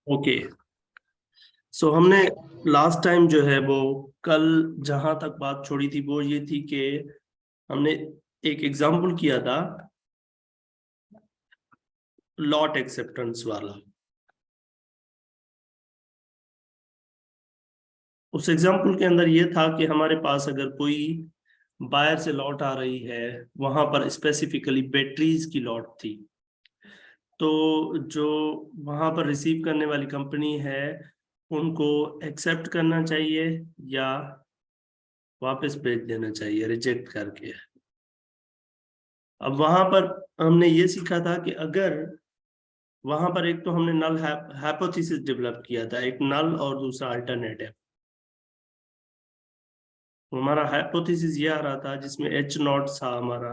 Okay. सो हमने last time जो है वो कल जहां तक बात छोड़ी थी वो ये थी कि हमने एक एग्जाम्पल किया था लॉट एक्सेप्टेंस वाला। उस एग्जाम्पल के अंदर ये था कि हमारे पास अगर कोई बायर से लॉट आ रही है, वहां पर स्पेसिफिकली बैटरीज की लॉट थी, तो जो वहां पर रिसीव करने वाली कंपनी है उनको एक्सेप्ट करना चाहिए या वापस भेज देना चाहिए रिजेक्ट करके। अब वहां पर हमने ये सीखा था कि अगर वहां पर एक तो हमने नल हाइपोथेसिस डेवलप किया था, एक नल और दूसरा अल्टरनेटिव। हमारा हाइपोथेसिस ये आ रहा था जिसमें एच नॉट था हमारा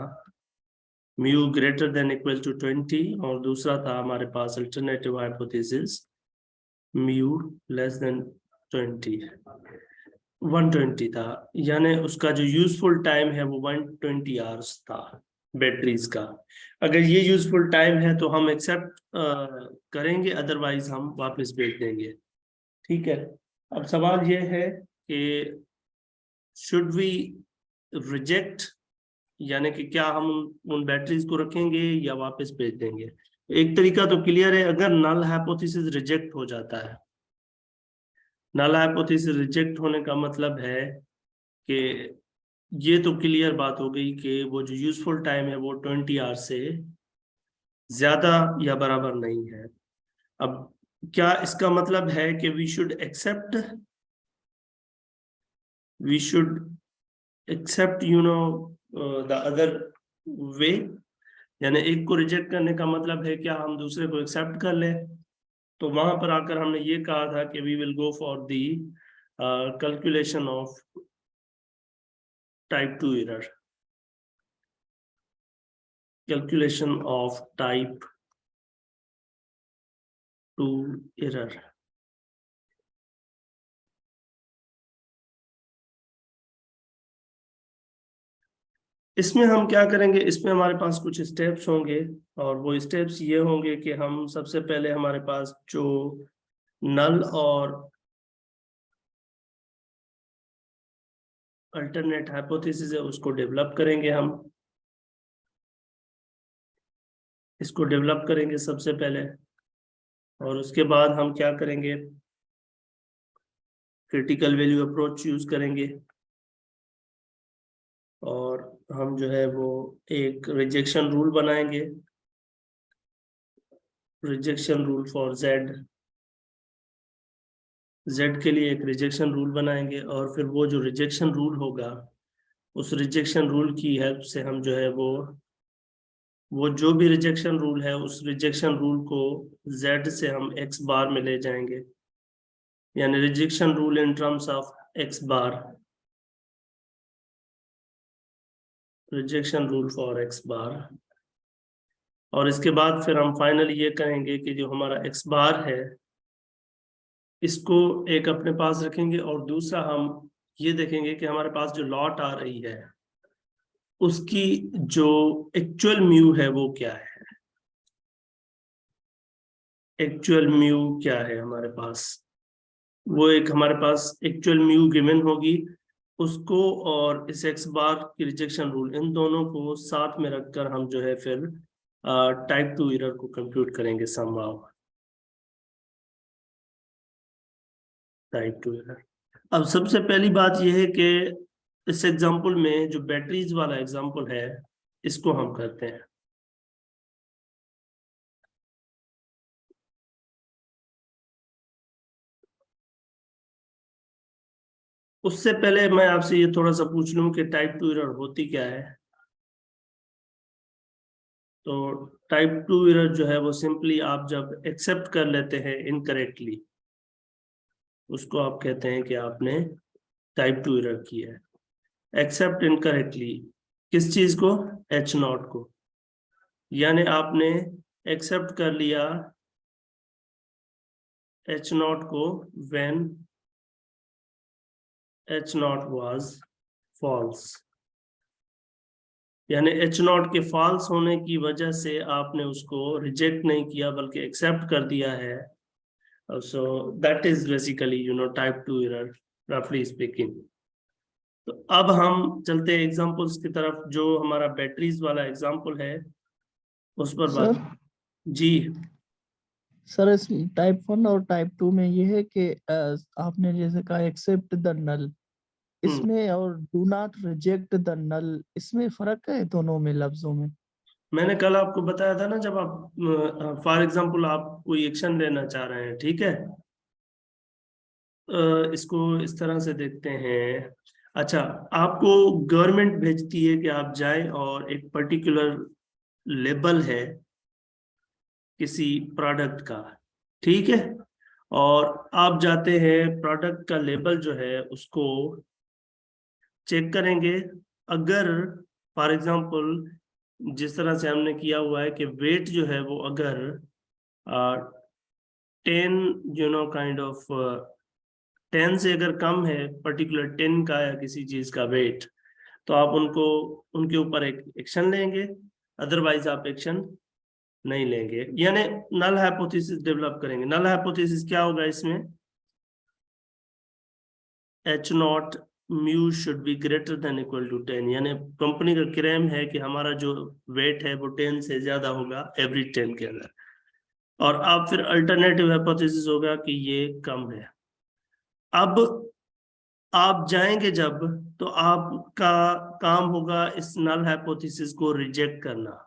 mu greater than equal to 20, और दूसरा था हमारे पास alternative hypothesis mu less than 20, 120 था। यानी उसका जो यूजफुल टाइम है वो 120 आवर्स था बैटरीज का। अगर ये यूजफुल टाइम है तो हम एक्सेप्ट करेंगे, अदरवाइज हम वापस भेज देंगे। ठीक है। अब सवाल ये है कि शुड वी रिजेक्ट, यानी कि क्या हम उन बैटरीज को रखेंगे या वापस भेज देंगे। एक तरीका तो क्लियर है, अगर नल हाइपोथेसिस रिजेक्ट हो जाता है, नल हाइपोथेसिस रिजेक्ट होने का मतलब है कि ये तो क्लियर बात हो गई कि वो जो यूजफुल टाइम है वो 20 आवर से ज्यादा या बराबर नहीं है। अब क्या इसका मतलब है कि we should accept the other way, यानी एक को रिजेक्ट करने का मतलब है क्या हम दूसरे को एक्सेप्ट कर लें। तो वहां पर आकर हमने ये कहा था कि we will go for the calculation of type 2 error, calculation of type 2 error. इसमें हम क्या करेंगे, इसमें हमारे पास कुछ स्टेप्स होंगे, और वो स्टेप्स ये होंगे कि हम सबसे पहले हमारे पास जो नल और अल्टरनेट हाइपोथेसिस है उसको डेवलप करेंगे। हम इसको डेवलप करेंगे सबसे पहले, और उसके बाद हम क्या करेंगे, क्रिटिकल वैल्यू अप्रोच यूज करेंगे, और हम जो है वो एक रिजेक्शन रूल बनाएंगे, rejection rule for Z. Z के लिए एक रिजेक्शन रूल बनाएंगे, और फिर वो जो रिजेक्शन रूल होगा उस रिजेक्शन रूल की हेल्प से हम जो है वो जो भी रिजेक्शन रूल है उस रिजेक्शन रूल को z से हम x बार में ले जाएंगे, यानी rejection rule in terms of x bar, rejection rule for x बार। और इसके बाद फिर हम फाइनली ये कहेंगे कि जो हमारा x बार है इसको एक अपने पास रखेंगे, और दूसरा हम ये देखेंगे कि हमारे पास जो लॉट आ रही है उसकी जो एक्चुअल म्यू है वो क्या है, एक्चुअल म्यू क्या है हमारे पास। वो एक हमारे पास एक्चुअल म्यू गिवन होगी, उसको और इस एक्स बार की रिजेक्शन रूल, इन दोनों को साथ में रखकर हम जो है फिर टाइप 2 एरर को कंप्यूट करेंगे समहाउ, टाइप 2 एरर। अब सबसे पहली बात यह है कि इस एग्जांपल में जो बैटरीज वाला एग्जांपल है इसको हम करते हैं। उससे पहले मैं आपसे ये थोड़ा सा पूछ लूं कि टाइप 2 एरर होती क्या है। तो टाइप 2 एरर जो है वो सिंपली आप जब एक्सेप्ट कर लेते हैं इनकरेक्टली, उसको आप कहते हैं कि आपने टाइप 2 एरर की है। एक्सेप्ट इनकरेक्टली किस चीज को, एच नॉट को, यानी आपने एक्सेप्ट कर लिया एच नॉट को when H naught was false. यानी एच नॉट के फॉल्स होने की वजह से आपने उसको रिजेक्ट नहीं किया बल्कि एक्सेप्ट कर दिया है. So that is basically type 2 error रफली स्पीकिंग. तो अब हम चलते हैं एग्जांपल्स की तरफ. जो हमारा बैटरीज वाला एग्जांपल है उस पर बात. सर जी. सर इस टाइप 1 और टाइप 2 में ये है कि आपने जैसे कहा एक्सेप्ट द नल, इसमें और do not reject the null, इसमें फर्क है दोनों में लफ्जों में? मैंने कल आपको बताया था ना, जब आप फॉर एग्जांपल आप कोई एक्शन लेना चाह रहे हैं, ठीक है. इसको इस तरह से देखते हैं. अच्छा, आपको गवर्नमेंट भेजती है कि आप जाएं और एक पर्टिकुलर लेबल है किसी प्रोडक्ट का, ठीक है. और आप जाते हैं, प्रोडक्ट का लेबल जो है उसको चेक करेंगे. अगर फॉर एग्जांपल जिस तरह से हमने किया हुआ है कि वेट जो है वो अगर 10 काइंड ऑफ 10 से अगर कम है, पर्टिकुलर 10 का या किसी चीज का वेट, तो आप उनको उनके ऊपर एक एक्शन लेंगे. अदरवाइज आप एक्शन नहीं लेंगे, यानी नल हाइपोथेसिस डेवलप करेंगे. नल हाइपोथेसिस क्या होगा इसमें? H naught mu should be greater than equal to 10, यानी कंपनी का क्लेम है कि हमारा जो वेट है वो 10 से ज्यादा होगा एवरी 10 के अंदर. और अब फिर अल्टरनेटिव हाइपोथेसिस होगा कि ये कम है. अब आप जाएंगे जब, तो आपका काम होगा इस नल हाइपोथेसिस को रिजेक्ट करना.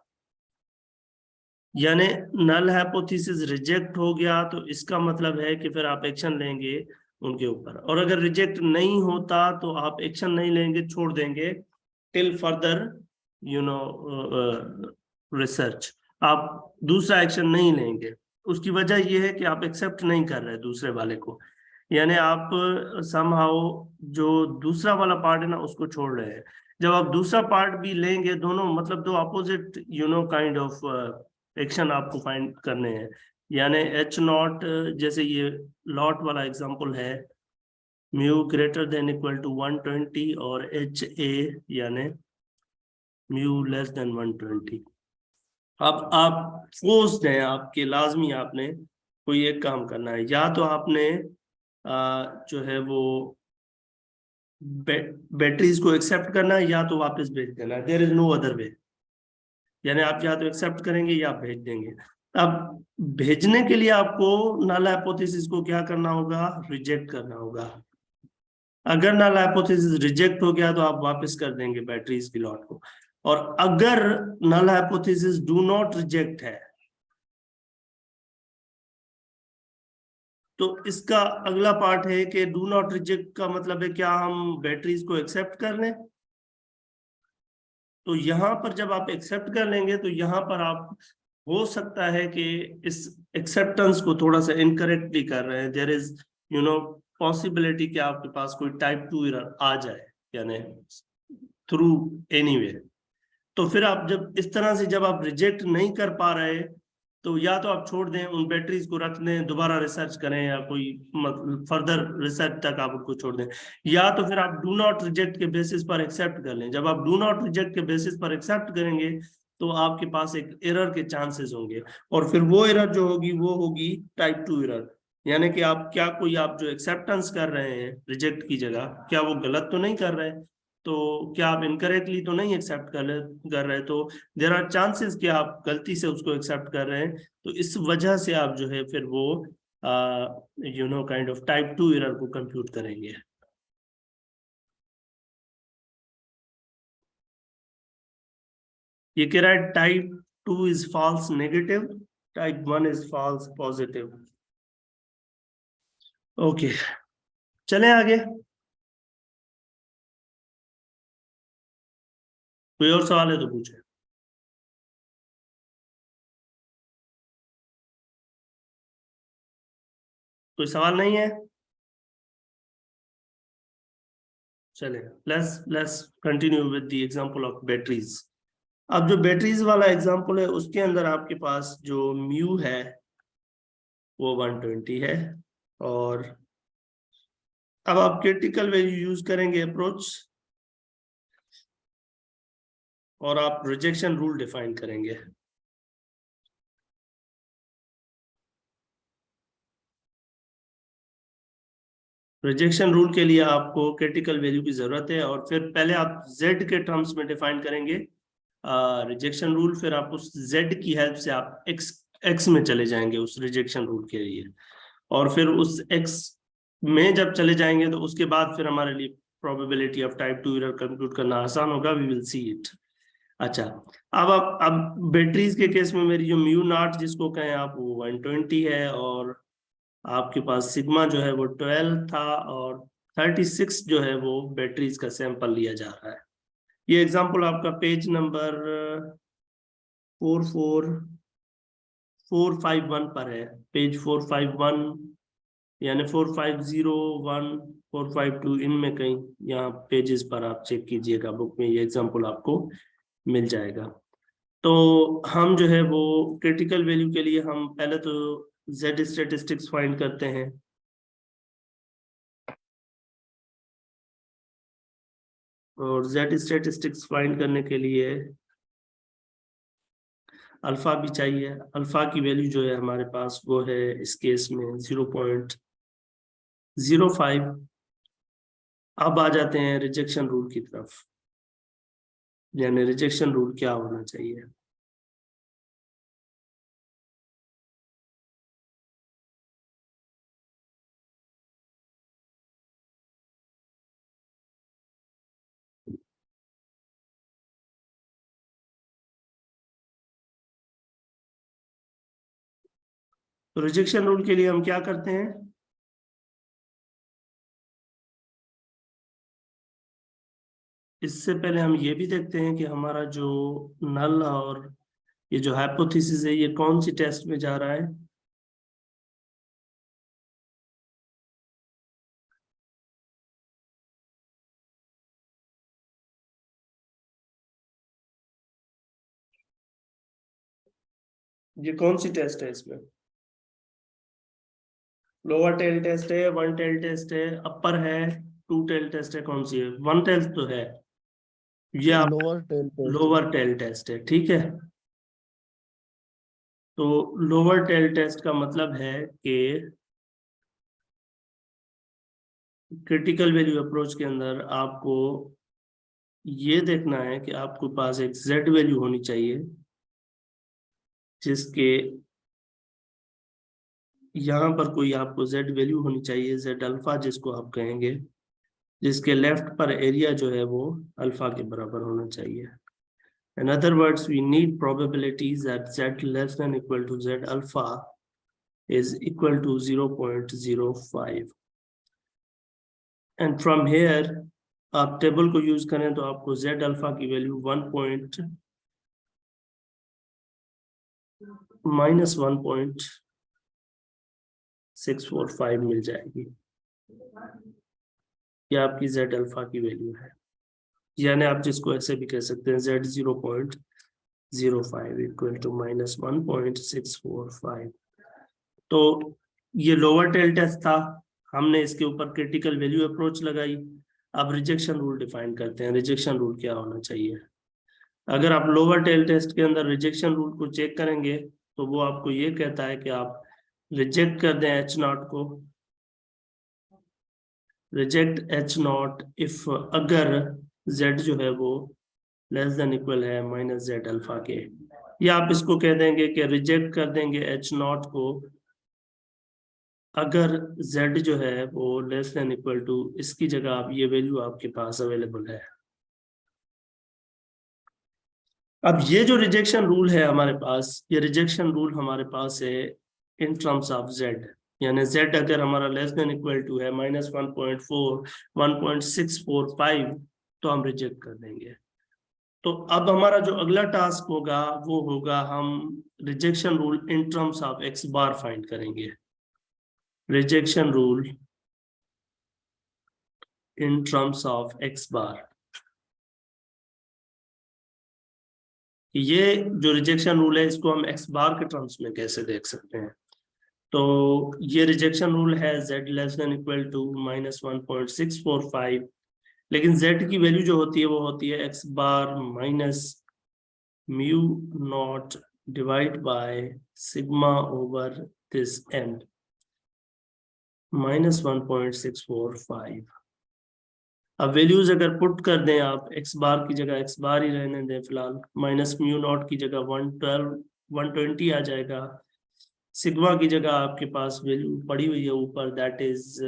यानी नल हाइपोथेसिस रिजेक्ट हो गया तो इसका मतलब है कि फिर आप एक्शन लेंगे उनके ऊपर. और अगर रिजेक्ट नहीं होता तो आप एक्शन नहीं लेंगे, छोड़ देंगे till further you know research. आप दूसरा एक्शन नहीं लेंगे. उसकी वजह यह है कि आप एक्सेप्ट नहीं कर रहे दूसरे वाले को, यानी आप समहाउ जो दूसरा वाला पार्ट है ना उसको छोड़ रहे हैं. जब आप दूसरा पार्ट भी लेंगे, दोनों मतलब दो अपोजिट काइंड ऑफ एक्शन आपको फाइंड करने हैं. यानी एच नॉट, जैसे ये लॉट वाला एग्जांपल है, mu greater than equal to 120, और एच ए यानी म्यू लेस देन 120. अब आप फोर्स्ड हैं, आपके लाजमी आपने कोई एक काम करना है. या तो आपने जो है वो बैटरीज को एक्सेप्ट करना है या तो वापस भेज देना है. There is no other way. यानी आप या तो एक्सेप्ट करेंगे या आप भेज देंगे. अब भेजने के लिए आपको नल हाइपोथेसिस को क्या करना होगा? रिजेक्ट करना होगा. अगर नल हाइपोथेसिस रिजेक्ट हो गया तो आप वापस कर देंगे बैटरीज की लॉट को. और अगर null hypothesis do not reject है तो इसका अगला पार्ट है कि डू नॉट रिजेक्ट का मतलब है क्या हम बैटरीज को एक्सेप्ट कर लें. तो यहां पर जब आप एक्सेप्ट कर लेंगे तो यहां पर आप हो सकता है कि इस एक्सेप्टेंस को थोड़ा सा इनकरेक्टली कर रहे हैं. देयर इज पॉसिबिलिटी कि आपके पास कोई टाइप 2 एरर आ जाए, यानी थ्रू एनीवे. तो फिर आप जब इस तरह से जब आप रिजेक्ट नहीं कर पा रहे, तो या तो आप छोड़ दें, उन बैटरीज को रख दें, दोबारा रिसर्च करें या कोई मतलब फर्दर रिसर्च तक आप उनको छोड़ दें. या तो फिर आप डू नॉट रिजेक्ट के बेसिस पर एक्सेप्ट कर लें. जब आप डू नॉट रिजेक्ट के बेसिस पर एक्सेप्ट करेंगे तो आपके पास एक एरर के चांसेस होंगे. और फिर वो एरर जो होगी वो होगी टाइप 2 एरर. यानी कि आप क्या कोई आप जो एक्सेप्टेंस कर रहे हैं रिजेक्ट की जगह, क्या वो गलत तो नहीं कर रहे? तो क्या आप इनकरेक्टली तो नहीं एक्सेप्ट कर रहे? तो देर आर चांसेस कि आप गलती से उसको एक्सेप्ट कर रहे हैं. तो इस वजह से आप जो है फिर वो काइंड ऑफ टाइप 2 एरर को कंप्यूट करेंगे. ये कह रहा है type 2 is false negative, type 1 is false positive. Okay, चलें आगे. कोई और सवाल है तो पूछे. कोई सवाल नहीं है? चले, let's continue with the example of batteries. अब जो बैटरीज वाला एग्जांपल है उसके अंदर आपके पास जो म्यू है वो 120 है. और अब आप क्रिटिकल वैल्यू यूज करेंगे अप्रोच, और आप रिजेक्शन रूल डिफाइन करेंगे। रिजेक्शन रूल के लिए आपको क्रिटिकल वैल्यू की जरूरत है, और फिर पहले आप z के टर्म्स में डिफाइन करेंगे रिजेक्शन रूल, फिर आप उस z की हेल्प से आप x में चले जाएंगे उस रिजेक्शन रूल के लिए, और फिर उस x में जब चले जाएंगे तो उसके बाद फिर हमारे लिए probability of type 2 error compute करना आसान होगा। We will see it. अच्छा, अब बैटरीज के केस में मेरी जो म्यू नॉट जिसको कहें आप, वो 120 है, और आपके पास सिग्मा जो है वो 12 था, और 36 जो है वो बैटरीज का सैंपल लिया जा रहा है। ये एग्जांपल आपका पेज नंबर 451 पर है, पेज 451, यानी 450, 452 इनमें कहीं यहाँ पेजेस पर आप चेक कीजिएगा, बुक में ये एग्जांपल आपको मिल जाएगा। तो हम जो है वो क्रिटिकल वैल्यू के लिए हम पहले तो z स्टैटिस्टिक्स फाइंड करते हैं, और z स्टैटिस्टिक्स फाइंड करने के लिए अल्फा भी चाहिए। अल्फा की वैल्यू जो है हमारे पास वो है इस केस में 0.05। अब आ जाते हैं रिजेक्शन रूल की तरफ, यानी रिजेक्शन रूल क्या होना चाहिए। तो रिजेक्शन रूल के लिए हम क्या करते हैं, इससे पहले हम ये भी देखते हैं कि हमारा जो नल और ये जो हाइपोथेसिस है ये कौन सी टेस्ट में जा रहा है। ये कौन सी टेस्ट है, इसमें लोअर टेल टेस्ट है, वन टेल टेस्ट है, अपर है, टू टेल टेस्ट है, कौन सी है? वन टेल तो है, ये आप lower tail test. Lower tail test है, ठीक है। तो लोअर टेल टेस्ट का मतलब है कि क्रिटिकल वैल्यू अप्रोच के अंदर आपको ये देखना है कि आपके पास एक z वैल्यू होनी चाहिए, जिसके यहाँ पर कोई आपको z वैल्यू होनी चाहिए, z अल्फा जिसको आप कहेंगे, जिसके लेफ्ट पर एरिया जो है वो अल्फा के बराबर होना चाहिए। In other words, we need probabilities that z less than equal to z alpha is equal to 0.05. And from here, आप टेबल को यूज करें तो आपको z अल्फा की वैल्यू -1.645 मिल जाएगी। ये आपकी z अल्फा की वैल्यू है, यानी आप जिसको ऐसे भी कह सकते हैं z 0.05 इक्वल टू -1.645। तो ये लोअर टेल टेस्ट था, हमने इसके ऊपर क्रिटिकल वैल्यू अप्रोच लगाई। अब रिजेक्शन रूल डिफाइन करते हैं, रिजेक्शन रूल क्या होना चाहिए। अगर आप लोअर टेल टेस्ट के अंदर रिजेक्शन रूल को चेक करेंगे तो वो आपको ये कहता है कि आप रिजेक्ट कर दें h नॉट को, रिजेक्ट h नॉट इफ अगर z जो है वो लेस देन इक्वल है -z अल्फा के, या आप इसको कह देंगे कि रिजेक्ट कर देंगे h नॉट को अगर z जो है वो लेस देन इक्वल टू, इसकी जगह आप ये वैल्यू आपके पास अवेलेबल है। अब ये जो रिजेक्शन रूल है हमारे पास, ये रिजेक्शन रूल हमारे पास है इन टर्म्स ऑफ z, यानी z अगर हमारा लेस देन इक्वल टू है -1.645 तो हम रिजेक्ट कर देंगे। तो अब हमारा जो अगला टास्क होगा वो होगा हम rejection rule in terms of x bar find करेंगे। Rejection rule in terms of x bar, ये जो रिजेक्शन रूल है इसको हम x बार के टर्म्स में कैसे देख सकते हैं। तो ये रिजेक्शन रूल है z less than equal to -1.645, लेकिन z की वैल्यू जो होती है वो होती है x bar mu naught divide by sigma over this end minus 1.645। अब वैल्यूज अगर पुट कर दें आप, एक्स बार की जगह एक्स बार ही रहने दें फिलहाल, माइनस म्यू नॉट की जगह 120 आ जाएगा, सिग्मा की जगह आपके पास वैल्यू पड़ी हुई है ऊपर, दैट इज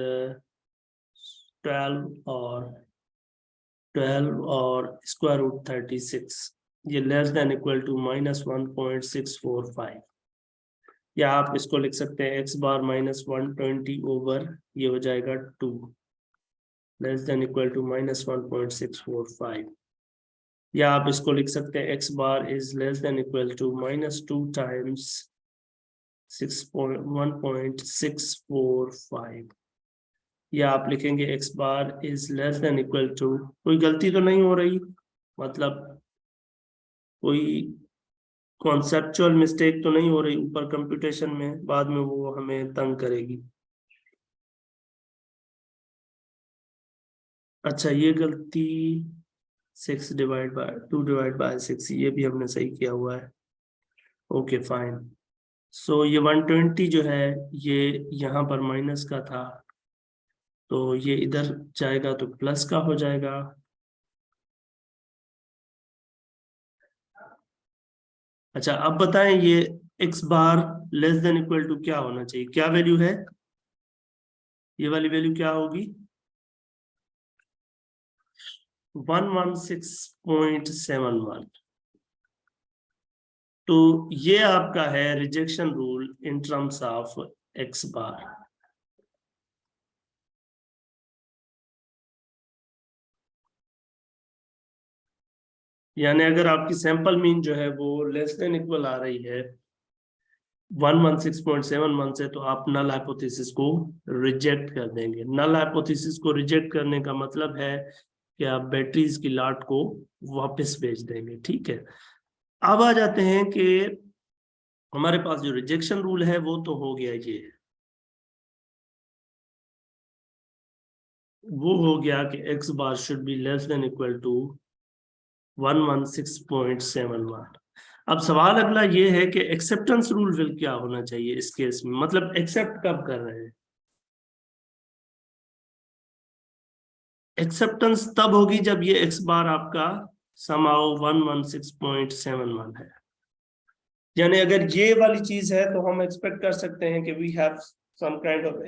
12 और स्क्वायर रूट 36, ये less than equal to minus 1.645, या आप इसको लिख सकते हैं एक्स बार माइनस 120 ओवर ये हो जाएगा 2 less than equal to minus 1.645, या आप इसको लिख सकते हैं X bar is less than equal to minus 2 times 1.645, या आप लिखेंगे X bar is less than equal to, कोई गलती तो नहीं हो रही, मतलब कोई कॉन्सेप्चुअल मिस्टेक तो नहीं हो रही ऊपर कंप्यूटेशन में, बाद में वो हमें तंग करेगी। अच्छा ये गलती 6 डिवाइड बाय 2 डिवाइड बाय 6, ये भी हमने सही किया हुआ है, ओके फाइन। सो ये 120 जो है ये यहाँ पर माइनस का था, तो ये इधर जाएगा तो प्लस का हो जाएगा। अच्छा अब बताएं ये x bar less than equal to क्या होना चाहिए, क्या वैल्यू है, ये वाली वैल्यू क्या होगी, 116.71। तो ये आपका है rejection rule in terms of x बार। यानी अगर आपकी सैंपल मीन जो है वो लेस देन इक्वल आ रही है 116.71 से, तो आप नल हाइपोथेसिस को रिजेक्ट कर देंगे। नल हाइपोथेसिस को रिजेक्ट करने का मतलब है कि आप बैटरीज की लॉट को वापस भेज देंगे, ठीक है। अब आ जाते हैं कि हमारे पास जो रिजेक्शन रूल है वो तो हो गया, ये वो हो गया कि x bar should be less than equal to 116.71। अब सवाल अगला ये है कि एक्सेप्टेंस रूल फिर क्या होना चाहिए इस केस में, मतलब एक्सेप्ट कब कर रहे हैं, एक्सेप्टेंस तब होगी जब ये x बार आपका समाओ 116.71 है। यानी अगर ये वाली चीज है तो हम एक्सपेक्ट कर सकते हैं कि we have some kind of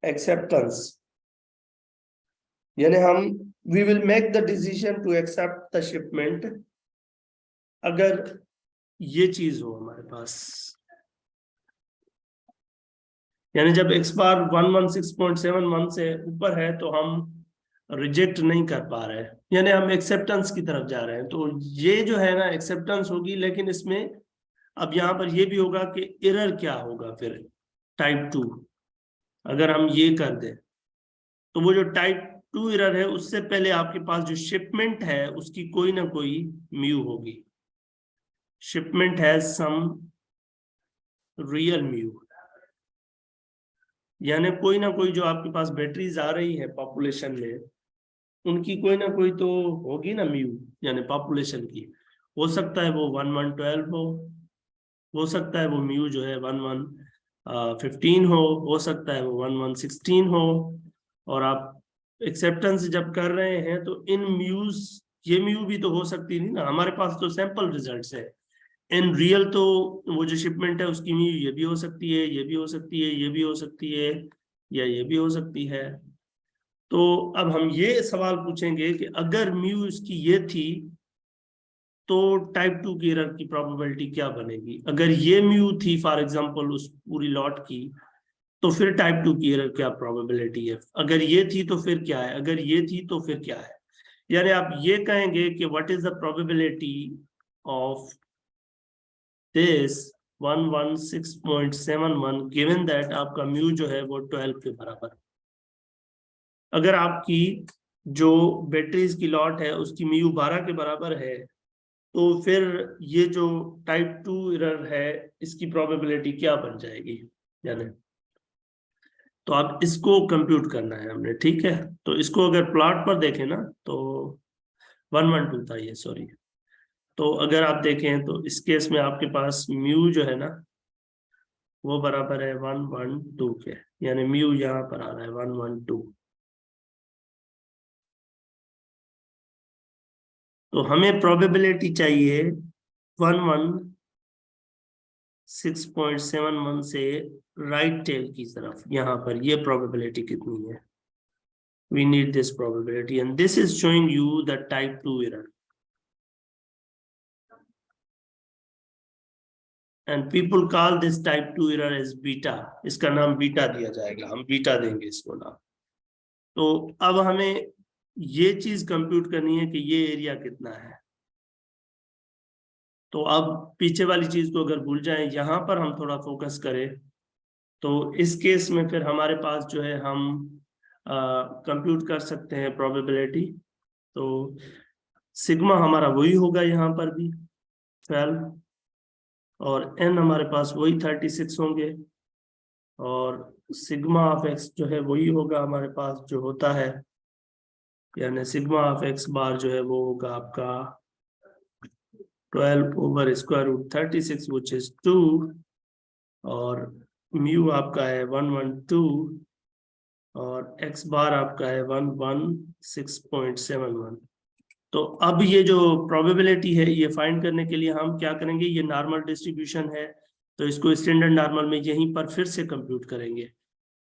acceptance, यानी हम we will make the decision to accept the shipment अगर ये चीज हो हमारे पास, यानी जब x बार 116.71 से ऊपर है तो हम रिजेक्ट नहीं कर पा रहे हैं, यानी हम एक्सेप्टेंस की तरफ जा रहे हैं। तो ये जो है ना एक्सेप्टेंस होगी, लेकिन इसमें अब यहाँ पर ये भी होगा कि एरर क्या होगा फिर टाइप 2, अगर हम ये कर दें तो वो जो टाइप 2 एरर है उससे पहले आपके पास जो शिपमेंट है उसकी कोई ना कोई म्यू होगी, shipment has some real mu, यानी कोई ना कोई जो आपके पास बैटरीज आ रही है पॉपुलेशन में उनकी कोई ना कोई तो होगी ना म्यू, यानी पॉपुलेशन की, हो सकता है वो 1112 हो सकता है वो म्यू जो है 1115 हो सकता है वो 1116 हो। और आप एक्सेप्टेंस जब कर रहे हैं तो इन म्यूज, ये म्यू भी तो हो सकती नहीं ना, हमारे पास तो सैंपल रिजल्ट्स है, इन रियल तो वो जो शिपमेंट है उसकी म्यू ये भी हो सकती है, ये भी हो सकती है, ये भी हो सकती है, या ये भी हो सकती है। तो अब हम ये सवाल पूछेंगे कि अगर म्यू इसकी ये थी तो टाइप 2 की एरर की प्रोबेबिलिटी क्या बनेगी, अगर ये म्यू थी फॉर एग्जांपल उस पूरी लॉट की, तो फिर टाइप 2 की एरर क्या प्रोबेबिलिटी है, अगर ये थी तो फिर क्या है, अगर ये थी तो फिर क्या है। यानी आप ये कहेंगे कि what is the probability of this 116.71 given that आपका म्यू जो है वो 12 के बराबर। अगर आपकी जो बैटरीज की लॉट है उसकी म्यू 12 के बराबर है तो फिर ये जो टाइप 2 एरर है इसकी प्रोबेबिलिटी क्या बन जाएगी, यानी तो आप इसको कंप्यूट करना है हमने, ठीक है। तो इसको अगर प्लॉट पर देखें ना तो 112 था ये, सॉरी, तो अगर आप देखें तो इस केस में आपके पास म्यू जो है ना वो बराबर है 112 के, यानी म्यू यहाँ पर आ रहा है 112। तो हमें प्रोबेबिलिटी चाहिए 116.71 से राइट टेल की तरफ, यहाँ पर ये प्रोबेबिलिटी कितनी है, we need this probability and this is showing you the type 2 error and people call this type 2 error as beta, इसका नाम बीटा दिया जाएगा, हम बीटा देंगे इसको नाम। तो अब हमें ये चीज कंप्यूट करनी है कि ये एरिया कितना है। तो अब पीछे वाली चीज को अगर भूल जाएं, यहां पर हम थोड़ा फोकस करें, तो इस केस में फिर हमारे पास जो है हम कंप्यूट कर सकते हैं प्रोबेबिलिटी। तो सिग्मा हमारा वही होगा यहाँ पर भी 12, और n हमारे पास वही 36 होंगे, और सिग्मा ऑफ x जो है वही होगा हमारे पास जो होता है, यानी सिग्मा ऑफ x बार जो है वो होगा आपका 12/√36 which is 2, और म्यू आपका है 112, और x बार आपका है 116.71। तो अब ये जो प्रोबेबिलिटी है ये फाइंड करने के लिए हम क्या करेंगे, ये नॉर्मल डिस्ट्रीब्यूशन है तो इसको स्टैंडर्ड नॉर्मल में यहीं पर फिर से कंप्यूट करेंगे।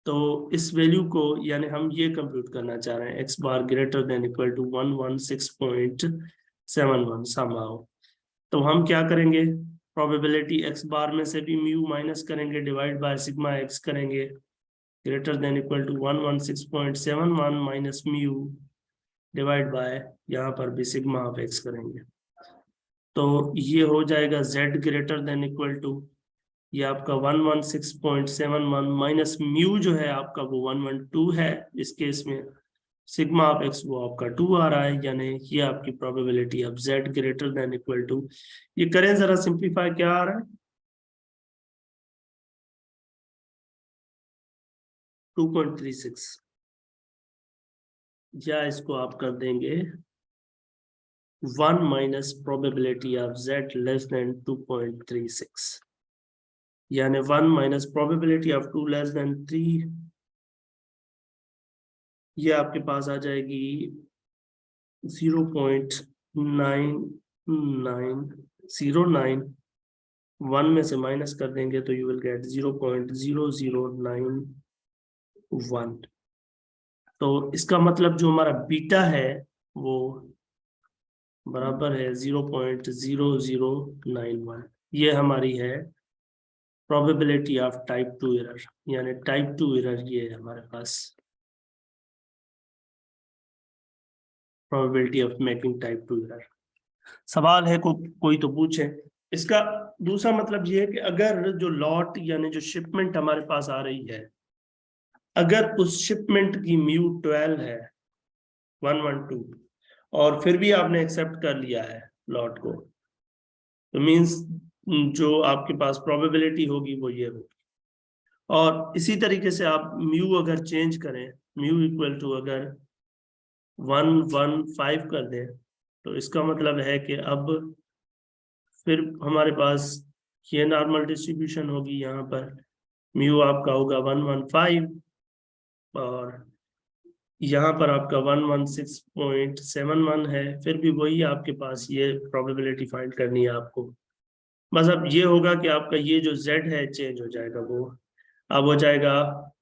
तो इस वैल्यू को यानी हम ये कंप्यूट करना चाह रहे हैं x bar greater than equal to 116.71 somehow। तो हम क्या करेंगे, प्रोबेबिलिटी x बार में से भी म्यू माइनस करेंगे, डिवाइड बाय सिग्मा x करेंगे, greater than equal to 116.71 minus mu divide by यहाँ पर भी सिग्मा ऑफ x करेंगे। तो ये हो जाएगा z greater than equal to, ये आपका 116.71 माइनस म्यू जो है आपका वो 112 है इस केस में, सिग्मा ऑफ x वो आपका 2 आ रहा है, यानी ये आपकी प्रोबेबिलिटी अब z greater than equal to, ये करें जरा सिंप्लीफाई, क्या आ रहा है 2.36, या इसको आप कर देंगे 1 minus probability of z less then 2.36, यानी 1 minus probability of 2 less then 3, ये आपके पास आ जाएगी 0.9909, 1 में से माइनस कर देंगे तो यू विल गेट 0.0091। तो इसका मतलब जो हमारा बीटा है वो बराबर है 0.0091, ये हमारी है प्रोबेबिलिटी ऑफ टाइप 2 एरर, यानी टाइप 2 एरर ये है हमारे पास, probability of making type 2 error. सवाल है कोई तो पूछे। इसका दूसरा मतलब ये है कि अगर जो लॉट यानी जो शिपमेंट हमारे पास आ रही है, अगर उस शिपमेंट की म्यू 12 है 112, और फिर भी आपने एक्सेप्ट कर लिया है लॉट को, तो मींस जो आपके पास प्रोबेबिलिटी होगी वो ये होगी। और इसी तरीके से आप म्यू अगर चेंज करें, म्यू इक्वल टू अगर 115 कर दें, तो इसका मतलब है कि अब फिर हमारे पास ये नॉर्मल डिस्ट्रीब्यूशन होगी, यहाँ पर म्यू आपका होगा 115, और यहाँ पर आपका 116.71 है, फिर भी वही आपके पास ये प्रोबेबिलिटी फाइंड करनी है आपको। बस अब ये होगा कि आपका ये जो z है चेंज हो जाएगा, वो अब हो जाएगा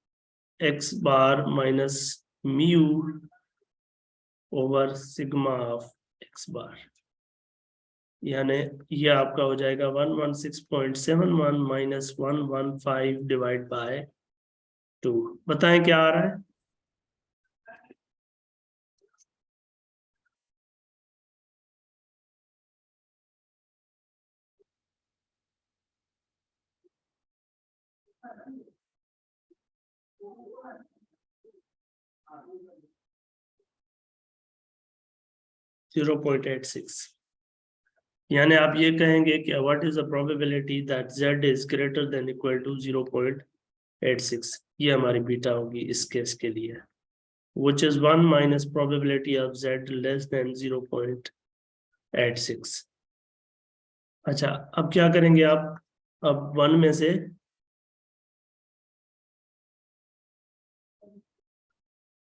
x bar minus mu over sigma of x बार, यानी ये आपका हो जाएगा 116.71 माइनस 115 डिवाइड बाय 2। बताएं क्या आ रहा है, (0.86), यानी आप ये कहेंगे कि what is the probability that z is greater than equal to 0.86, ये हमारी बीटा होगी इस केस के लिए, which is 1 minus probability of z less than 0.86। अच्छा, अब क्या करेंगे आप? अब 1 में से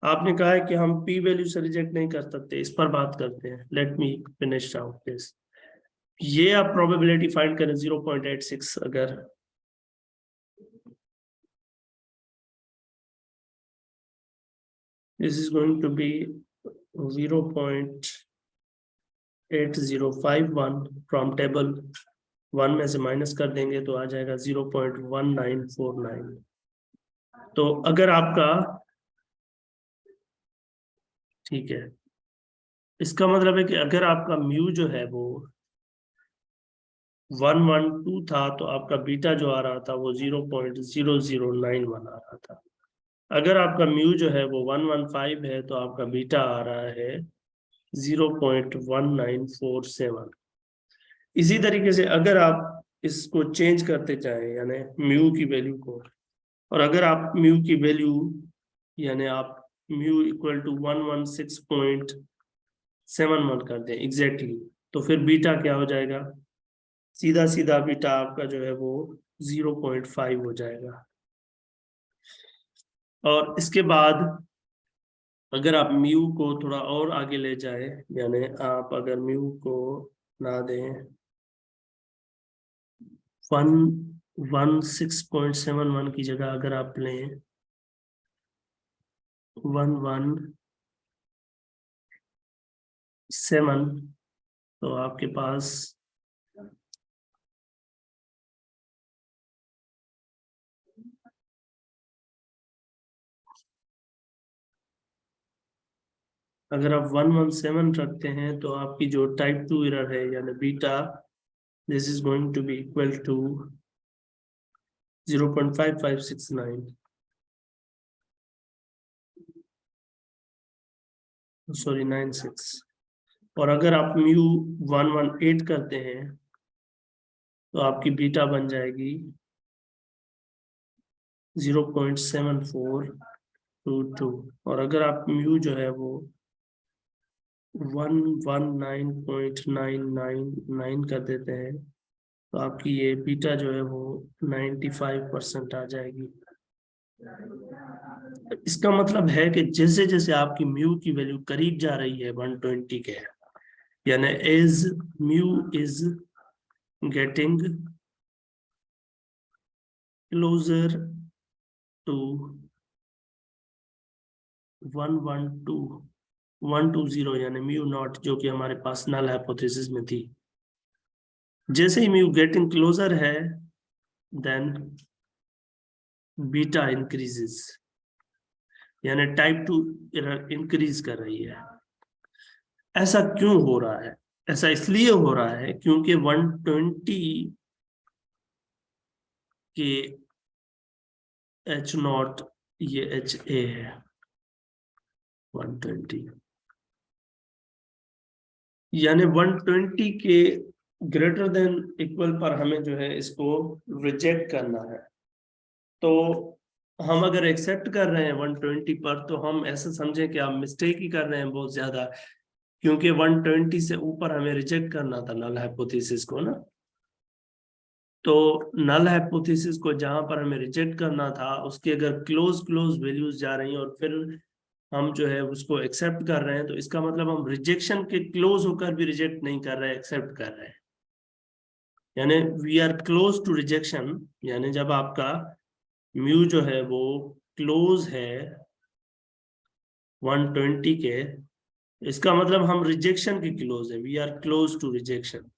आपने कहा है कि हम p वैल्यू से रिजेक्ट नहीं कर सकते, इस पर बात करते हैं। Let me finish out this. ये आप प्रोबेबिलिटी फाइंड करें 0.86, अगर this is going to be 0.8051 from table 1 में से माइनस कर देंगे तो आ जाएगा 0.1949। तो अगर आपका, ठीक है, इसका मतलब है कि अगर आपका म्यू जो है वो 112 था तो आपका बीटा जो आ रहा था वो 0.0091 आ रहा था। अगर आपका म्यू जो है वो 115 है तो आपका बीटा आ रहा है 0.1947। इसी तरीके से अगर आप इसको चेंज करते चाहें, यानी म्यू की वैल्यू को, और अगर आप म्यू की वैल्यू, यानी आप म्यू इक्वल टू 116.71 कर दें एग्जैक्टली, तो फिर बीटा क्या हो जाएगा? सीधा सीधा बीटा आपका जो है वो 0.5 हो जाएगा। और इसके बाद अगर आप म्यू को थोड़ा और आगे ले जाए, यानी आप अगर म्यू को ना दें 116.71 की जगह अगर आप लें 117, तो आपके पास अगर आप 117 रखते हैं तो आपकी जो टाइप 2 एरर है, यानी beta, this is going to be equal to 0.5569, sorry 96। और अगर आप म्यू 118 करते हैं तो आपकी बीटा बन जाएगी 0.7422। और अगर आप म्यू जो है वो 119.999 कर देते हैं तो आपकी ये बीटा जो है वो 95% आ जाएगी। इसका मतलब है कि जैसे जैसे आपकी म्यू की वैल्यू करीब जा रही है 120 के, यानी as mu is getting closer to 120, यानी म्यू नॉट, जो कि हमारे पास नल हाइपोथेसिस में थी, जैसे ही म्यू गेटिंग क्लोजर है देन बीटा इंक्रीजेस, यानी टाइप 2 एरर इंक्रीज कर रही है। ऐसा क्यों हो रहा है? ऐसा इसलिए हो रहा है क्योंकि 120 के H0, ये HA है 120, यानी 120 के ग्रेटर देन इक्वल पर हमें जो है इसको रिजेक्ट करना है। तो हम अगर एक्सेप्ट कर रहे हैं 120 पर, तो हम ऐसा समझें कि हम मिस्टेक ही कर रहे हैं बहुत ज्यादा, क्योंकि 120 से ऊपर हमें रिजेक्ट करना था नल हाइपोथेसिस को ना। तो नल हाइपोथेसिस को जहां पर हमें रिजेक्ट करना था, उसके अगर क्लोज वैल्यूज जा रही हैं और फिर हम जो है उसको एक्सेप्ट कर रहे हैं, तो इसका मतलब हम रिजेक्शन के क्लोज होकर भी रिजेक्ट नहीं कर रहे हैं, एक्सेप्ट कर रहे हैं। यानी we are close to rejection, यानी जब आपका म्यू जो है वो क्लोज है 120 के, इसका मतलब हम रिजेक्शन के क्लोज है, we are close to rejection.